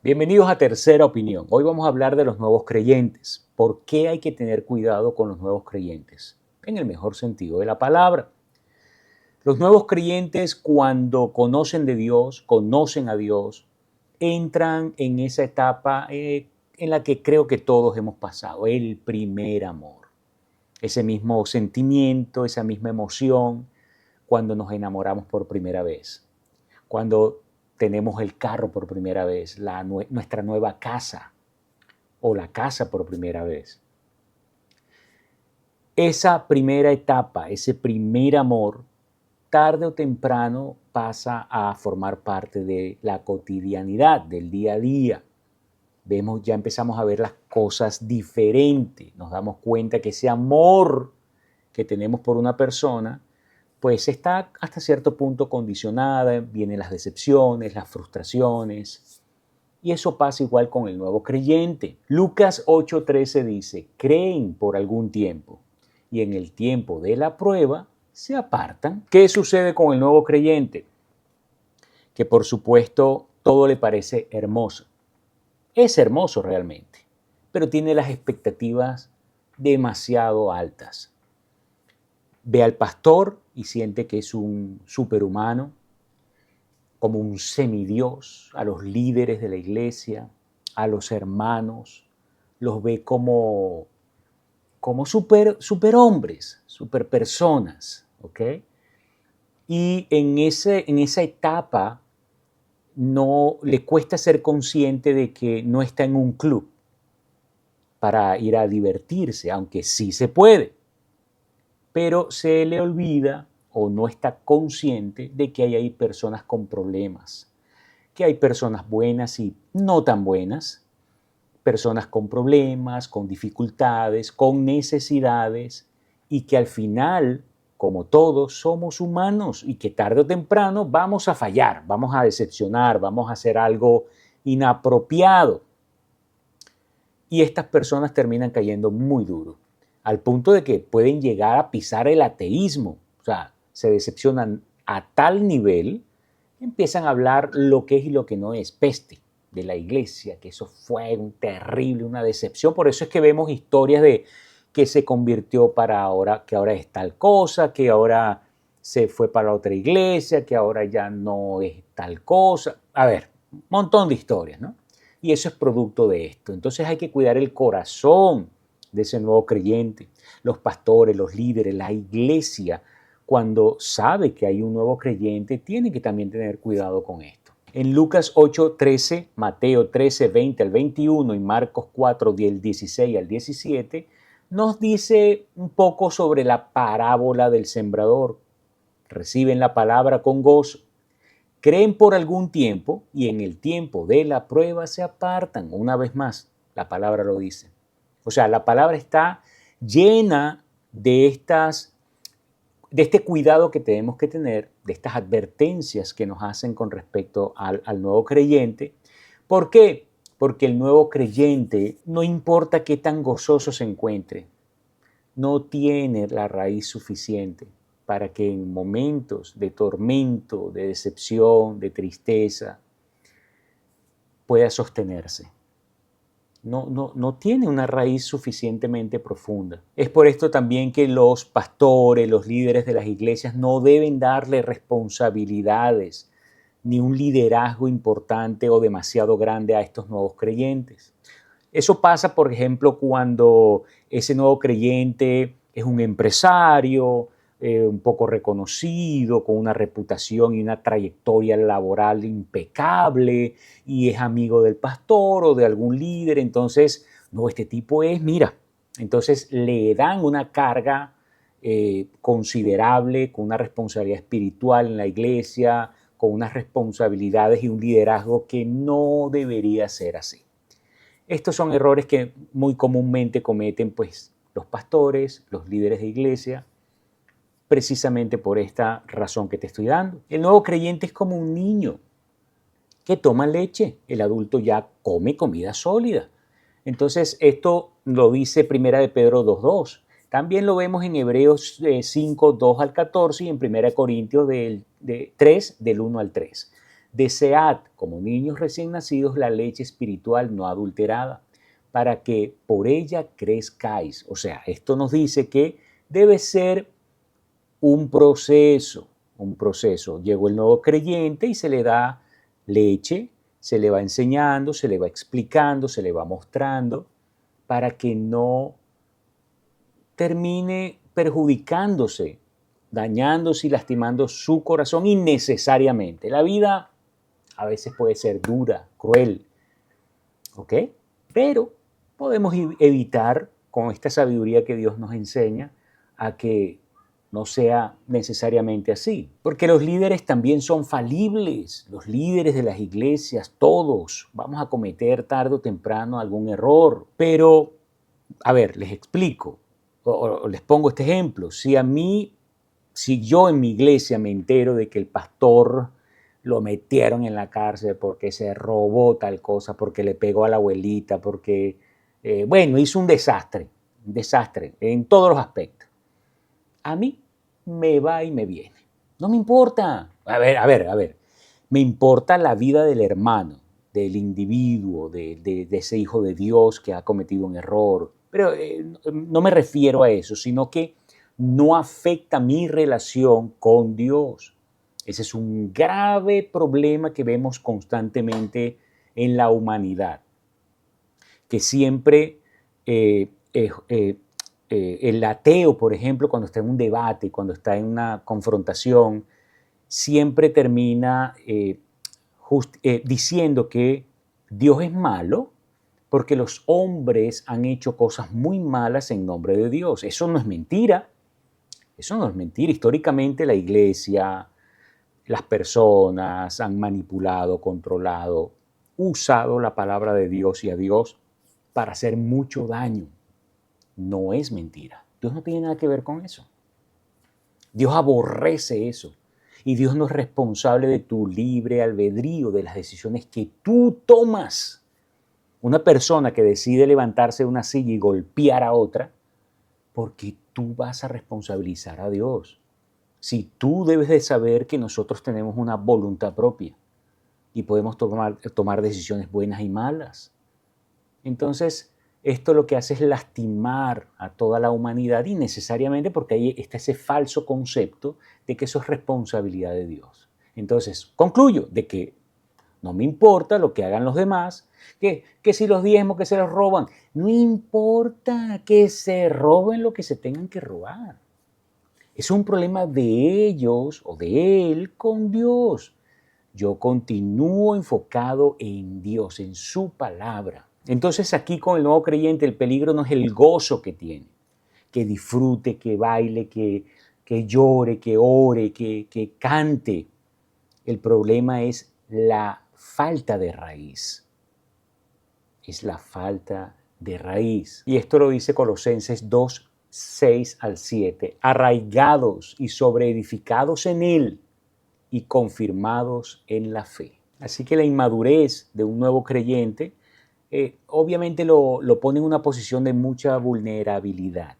Bienvenidos a Tercera Opinión. Hoy vamos a hablar de los nuevos creyentes. ¿Por qué hay que tener cuidado con los nuevos creyentes? En el mejor sentido de la palabra. Los nuevos creyentes, cuando conocen de Dios, conocen a Dios, entran en esa etapa en la que creo que todos hemos pasado, el primer amor. Ese mismo sentimiento, esa misma emoción cuando nos enamoramos por primera vez. Cuando tenemos el carro por primera vez, nuestra nueva casa o la casa por primera vez. Esa primera etapa, ese primer amor, tarde o temprano pasa a formar parte de la cotidianidad, del día a día. Ya empezamos a ver las cosas diferentes, nos damos cuenta que ese amor que tenemos por una persona pues está hasta cierto punto condicionada, vienen las decepciones, las frustraciones, y eso pasa igual con el nuevo creyente. Lucas 8:13 dice, creen por algún tiempo, y en el tiempo de la prueba se apartan. ¿Qué sucede con el nuevo creyente? Que por supuesto todo le parece hermoso. Es hermoso realmente, pero tiene las expectativas demasiado altas. Ve al pastor y siente que es un superhumano, como un semidios, a los líderes de la iglesia, a los hermanos, los ve como superhombres, superpersonas, ¿ok? Y en esa etapa no le cuesta ser consciente de que no está en un club para ir a divertirse, aunque sí se puede. Pero se le olvida o no está consciente de que hay personas con problemas, que hay personas buenas y no tan buenas, personas con problemas, con dificultades, con necesidades, y que al final, como todos, somos humanos y que tarde o temprano vamos a fallar, vamos a decepcionar, vamos a hacer algo inapropiado. Y estas personas terminan cayendo muy duro, al punto de que pueden llegar a pisar el ateísmo. O sea, se decepcionan a tal nivel, empiezan a hablar lo que es y lo que no es, peste de la iglesia, que eso fue terrible, una decepción. Por eso es que vemos historias de que se convirtió que ahora es tal cosa, que ahora se fue para otra iglesia, que ahora ya no es tal cosa. A ver, un montón de historias, ¿no? Y eso es producto de esto. Entonces hay que cuidar el corazón de ese nuevo creyente. Los pastores, los líderes, la iglesia, cuando sabe que hay un nuevo creyente, tiene que también tener cuidado con esto. En Lucas 8:13, Mateo 13:20 al 21 y Marcos 4, del 16 al 17, nos dice un poco sobre la parábola del sembrador. Reciben la palabra con gozo, creen por algún tiempo y en el tiempo de la prueba se apartan. Una vez más, la palabra lo dice. O sea, la palabra está llena de este cuidado que tenemos que tener, de estas advertencias que nos hacen con respecto al nuevo creyente. ¿Por qué? Porque el nuevo creyente, no importa qué tan gozoso se encuentre, no tiene la raíz suficiente para que en momentos de tormento, de decepción, de tristeza, pueda sostenerse. No tiene una raíz suficientemente profunda. Es por esto también que los pastores, los líderes de las iglesias no deben darle responsabilidades ni un liderazgo importante o demasiado grande a estos nuevos creyentes. Eso pasa, por ejemplo, cuando ese nuevo creyente es un empresario, un poco reconocido, con una reputación y una trayectoria laboral impecable, y es amigo del pastor o de algún líder. Entonces, no, este tipo entonces le dan una carga considerable, con una responsabilidad espiritual en la iglesia, con unas responsabilidades y un liderazgo que no debería ser así. Estos son errores que muy comúnmente cometen pues los pastores, los líderes de iglesia, precisamente por esta razón que te estoy dando. El nuevo creyente es como un niño que toma leche, el adulto ya come comida sólida. Entonces esto lo dice Primera de Pedro 2:2. También lo vemos en Hebreos 5:2 al 14 y en Primera de Corintios 3, del 1 al 3. Desead, como niños recién nacidos, la leche espiritual no adulterada, para que por ella crezcáis. O sea, esto nos dice que debe ser un proceso, un proceso. Llegó el nuevo creyente y se le da leche, se le va enseñando, se le va explicando, se le va mostrando, para que no termine perjudicándose, dañándose y lastimando su corazón innecesariamente. La vida a veces puede ser dura, cruel, ¿ok? Pero podemos evitar, con esta sabiduría que Dios nos enseña, a que no sea necesariamente así. Porque los líderes también son falibles, los líderes de las iglesias, todos vamos a cometer tarde o temprano algún error. Pero, a ver, les explico, o les pongo este ejemplo. Si yo en mi iglesia me entero de que el pastor lo metieron en la cárcel porque se robó tal cosa, porque le pegó a la abuelita, porque, bueno, hizo un desastre en todos los aspectos. A mí me va y me viene. No me importa. A ver. Me importa la vida del hermano, del individuo, de ese hijo de Dios que ha cometido un error. Pero no me refiero a eso, sino que no afecta mi relación con Dios. Ese es un grave problema que vemos constantemente en la humanidad, que siempre el ateo, por ejemplo, cuando está en un debate, cuando está en una confrontación, siempre termina diciendo que Dios es malo porque los hombres han hecho cosas muy malas en nombre de Dios. Eso no es mentira. Eso no es mentira. Históricamente la iglesia, las personas han manipulado, controlado, usado la palabra de Dios y a Dios para hacer mucho daño. No es mentira. Dios no tiene nada que ver con eso. Dios aborrece eso. Y Dios no es responsable de tu libre albedrío, de las decisiones que tú tomas. Una persona que decide levantarse de una silla y golpear a otra, porque tú vas a responsabilizar a Dios. Si tú debes de saber que nosotros tenemos una voluntad propia y podemos tomar decisiones buenas y malas. Entonces, esto lo que hace es lastimar a toda la humanidad innecesariamente porque ahí está ese falso concepto de que eso es responsabilidad de Dios. Entonces, concluyo de que no me importa lo que hagan los demás, que si los diezmos que se los roban, no importa que se roben lo que se tengan que robar. Es un problema de ellos o de él con Dios. Yo continúo enfocado en Dios, en su palabra. Entonces aquí con el nuevo creyente el peligro no es el gozo que tiene, que disfrute, que baile, que llore, que ore, que cante. El problema es la falta de raíz. Es la falta de raíz. Y esto lo dice Colosenses 2, 6 al 7. Arraigados y sobreedificados en él y confirmados en la fe. Así que la inmadurez de un nuevo creyente obviamente lo pone en una posición de mucha vulnerabilidad.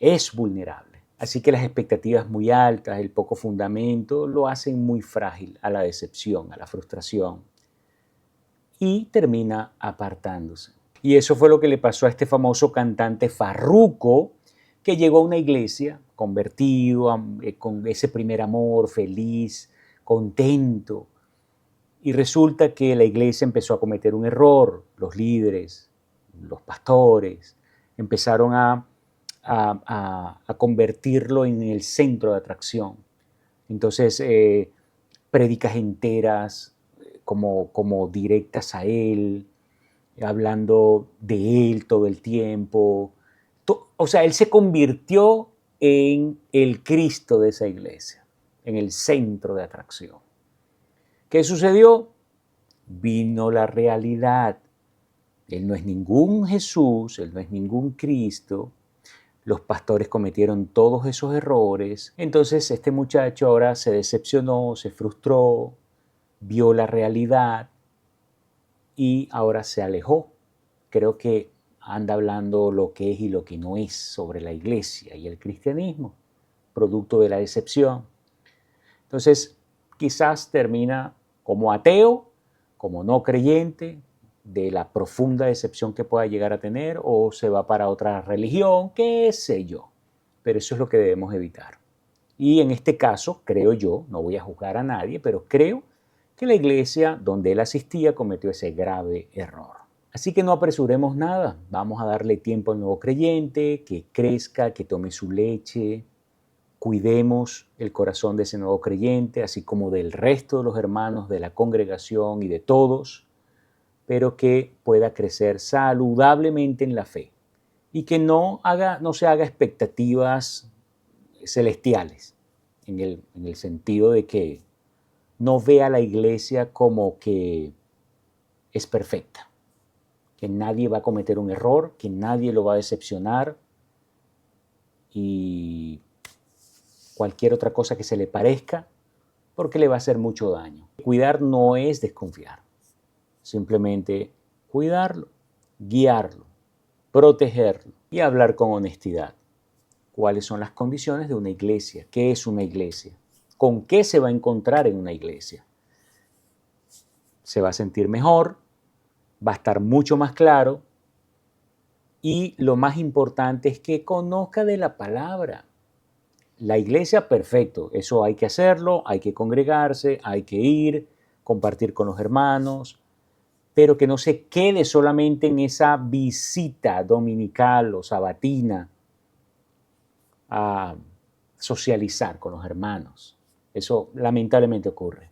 Es vulnerable. Así que las expectativas muy altas, el poco fundamento, lo hacen muy frágil a la decepción, a la frustración. Y termina apartándose. Y eso fue lo que le pasó a este famoso cantante Farruko, que llegó a una iglesia convertido, con ese primer amor, feliz, contento. Y resulta que la iglesia empezó a cometer un error. Los líderes, los pastores, empezaron a convertirlo en el centro de atracción. Entonces, prédicas enteras como directas a él, hablando de él todo el tiempo. O sea, él se convirtió en el Cristo de esa iglesia, en el centro de atracción. ¿Qué sucedió? Vino la realidad. Él no es ningún Jesús, él no es ningún Cristo. Los pastores cometieron todos esos errores. Entonces este muchacho ahora se decepcionó, se frustró, vio la realidad y ahora se alejó. Creo que anda hablando lo que es y lo que no es sobre la iglesia y el cristianismo, producto de la decepción. Entonces, quizás termina como ateo, como no creyente, de la profunda decepción que pueda llegar a tener, o se va para otra religión, qué sé yo. Pero eso es lo que debemos evitar. Y en este caso, creo yo, no voy a juzgar a nadie, pero creo que la iglesia donde él asistía cometió ese grave error. Así que no apresuremos nada, vamos a darle tiempo al nuevo creyente, que crezca, que tome su leche, cuidemos el corazón de ese nuevo creyente, así como del resto de los hermanos de la congregación y de todos, pero que pueda crecer saludablemente en la fe y que no se haga expectativas celestiales, en el sentido de que no vea a la iglesia como que es perfecta, que nadie va a cometer un error, que nadie lo va a decepcionar y cualquier otra cosa que se le parezca, porque le va a hacer mucho daño. Cuidar no es desconfiar, simplemente cuidarlo, guiarlo, protegerlo y hablar con honestidad. ¿Cuáles son las condiciones de una iglesia? ¿Qué es una iglesia? ¿Con qué se va a encontrar en una iglesia? Se va a sentir mejor, va a estar mucho más claro y lo más importante es que conozca de la palabra. La iglesia, perfecto, eso hay que hacerlo, hay que congregarse, hay que ir, compartir con los hermanos, pero que no se quede solamente en esa visita dominical o sabatina a socializar con los hermanos. Eso lamentablemente ocurre.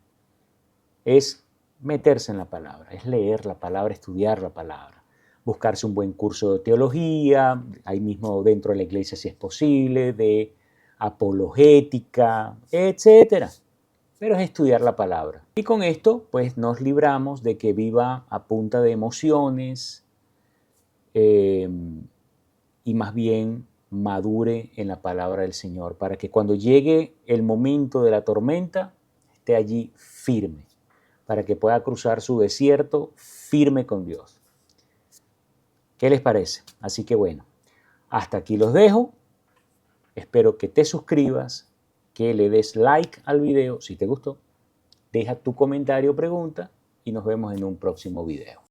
Es meterse en la palabra, es leer la palabra, estudiar la palabra, buscarse un buen curso de teología, ahí mismo dentro de la iglesia si es posible, de apologética, etcétera. Pero es estudiar la palabra. Y con esto, pues, nos libramos de que viva a punta de emociones y más bien madure en la palabra del Señor, para que cuando llegue el momento de la tormenta, esté allí firme, para que pueda cruzar su desierto firme con Dios. ¿Qué les parece? Así que bueno, hasta aquí los dejo. Espero que te suscribas, que le des like al video si te gustó. Deja tu comentario o pregunta y nos vemos en un próximo video.